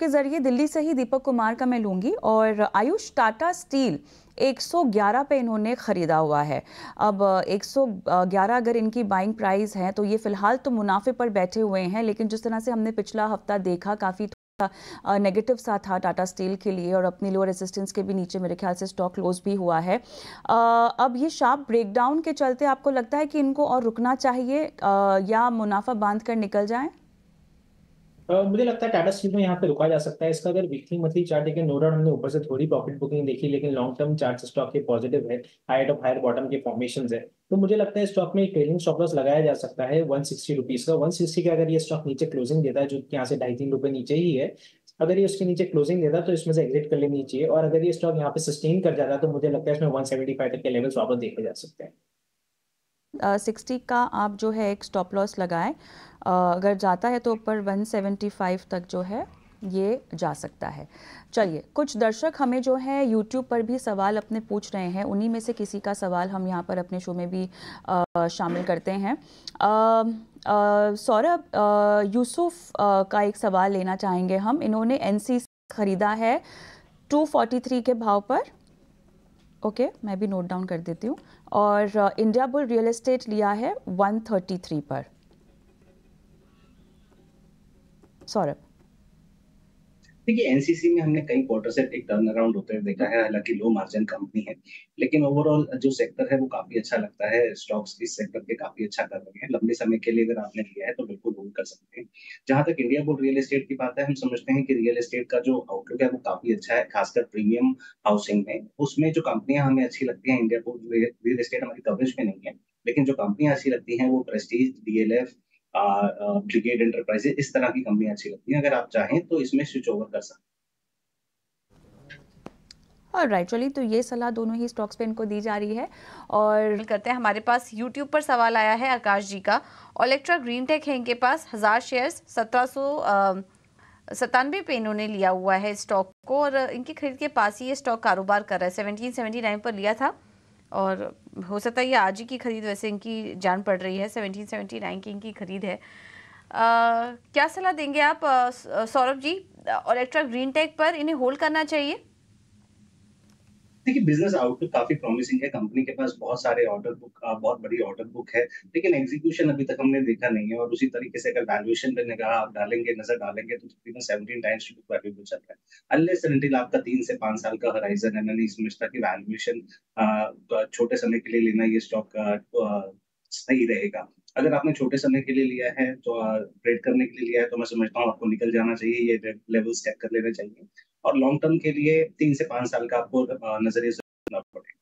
के जरिए दिल्ली से ही दीपक कुमार का मैं लूंगी। और आयुष, टाटा स्टील 111 पे इन्होंने खरीदा हुआ है। अब 111 अगर इनकी बाइंग प्राइस है तो ये फिलहाल तो मुनाफे पर बैठे हुए हैं, लेकिन जिस तरह से हमने पिछला हफ्ता देखा काफ़ी नेगेटिव सा था टाटा स्टील के लिए और अपनी लोअर रेजिस्टेंस के भी नीचे मेरे ख्याल से स्टॉक क्लोज भी हुआ है। अब ये शार्प ब्रेकडाउन के चलते आपको लगता है कि इनको और रुकना चाहिए या मुनाफा बांध कर निकल जाएं? मुझे लगता है टाटा स्टील में यहाँ पे रुका जा सकता है। इसका अगर वीकली मंथली चार्ट देखें, नो डाउट हमने ऊपर से थोड़ी प्रॉफिट बुकिंग देखी, लेकिन लॉन्ग टर्म चार्ट स्टॉक के पॉजिटिव है, हाइट ऑफ हायर बॉटम के फॉर्मेशन है। तो मुझे लगता है स्टॉक में ट्रेलिंग स्टॉप लॉस लगाया जा सकता है 160 रुपीज का। 160 का अगर ये स्टॉक नीचे क्लोजिंग देता है, जो कि यहाँ से 2.5-3 रुपए नीचे ही है, अगर ये उसके नीचे क्लोजिंग देता है तो इसमें से एग्जिट कर लेनी चाहिए। और अगर ये स्टॉक यहाँ पे सस्टेन कर जाता है तो मुझे लगता है इसमें 175 तक के लेवल्स वापस देखे जा सकते हैं। 60 का आप जो है एक स्टॉप लॉस लगाएं। अगर जाता है तो ऊपर 175 तक जो है ये जा सकता है। चलिए, कुछ दर्शक हमें जो है यूट्यूब पर भी सवाल अपने पूछ रहे हैं, उन्हीं में से किसी का सवाल हम यहाँ पर अपने शो में भी शामिल करते हैं। सौरभ, यूसुफ का एक सवाल लेना चाहेंगे हम। इन्होंने एनसीसी खरीदा है 243 के भाव पर। ओके, मैं भी नोट डाउन कर देती हूँ। और इंडिया बुल रियल एस्टेट लिया है 133 पर। सौरभ। देखिए, एनसीसी में हमने कई क्वार्टर से एक टर्न अराउंड होते हुए देखा है। हालांकि लो मार्जिन कंपनी है, लेकिन ओवरऑल जो सेक्टर है वो काफी अच्छा लगता है। स्टॉक्स इस सेक्टर के काफी अच्छा कर रहे हैं। लंबे समय के लिए अगर आपने लिया है तो बिल्कुल होल्ड कर सकते हैं। जहां तक इंडिया बुल रियल एस्टेट की बात है, हम समझते हैं कि रियल एस्टेट का जो आउटलुक है वो काफी अच्छा है, खासकर प्रीमियम हाउसिंग में। उसमें जो कंपनियां हमें अच्छी लगती हैं, इंडिया बुल रियल एस्टेट हमारी कवरेज में नहीं है, लेकिन जो कंपनियां अच्छी लगती हैं वो प्रेस्टीज, डीएलएफ, ब्रिगेड एंटरप्राइजेज, इस तरह की कंपनियां अच्छी लगती हैं। अगर आप चाहें तो इसमें स्विच ओवर कर सकते हैं। राइट, चलिए, तो ये सलाह दोनों ही स्टॉक्स पे इनको दी जा रही है। और करते हैं, हमारे पास यूट्यूब पर सवाल आया है आकाश जी का। ओलेक्ट्रा ग्रीन टेक है इनके पास, 1000 शेयर्स 1797 पे इन्होंने लिया हुआ है स्टॉक को, और इनकी खरीद के पास ही ये स्टॉक कारोबार कर रहा है। 1779 पर लिया था और हो सकता है ये आज ही की खरीद, वैसे इनकी जान पड़ रही है, 1779 की इनकी खरीद है। क्या सलाह देंगे आप सौरभ जी, ओलेक्ट्रा ग्रीन टेक पर इन्हें होल्ड करना चाहिए? देखिए, बिजनेस आउटलुक काफी प्रॉमिसिंग है। कंपनी के पास बहुत सारे ऑर्डर बुक, बहुत बड़ी ऑर्डर बुक है, लेकिन एग्जीक्यूशन अभी तक हमने देखा नहीं है। और उसी तरीके से अगर वैल्यूएशन पे निगाह आप डालेंगे, नजर डालेंगे, तो तकरीबन 17 टाइम्स बुक वैल्यू पे चल रहा है। अनलेस अनटिल आपका 3 से 5 साल का हराइजन है, मैं नहीं समझता कि वैल्यूएशन छोटे समय के लिए लेना ये स्टॉक सही रहेगा। अगर आपने छोटे समय के लिए लिया है तो ट्रेड करने के लिए लिया है, तो मैं समझता हूँ आपको निकल जाना चाहिए, ये लेवल स्टेप कर लेने चाहिए। और लॉन्ग टर्म के लिए 3 से 5 साल का आपको नजरिए से रखना पड़ेगा।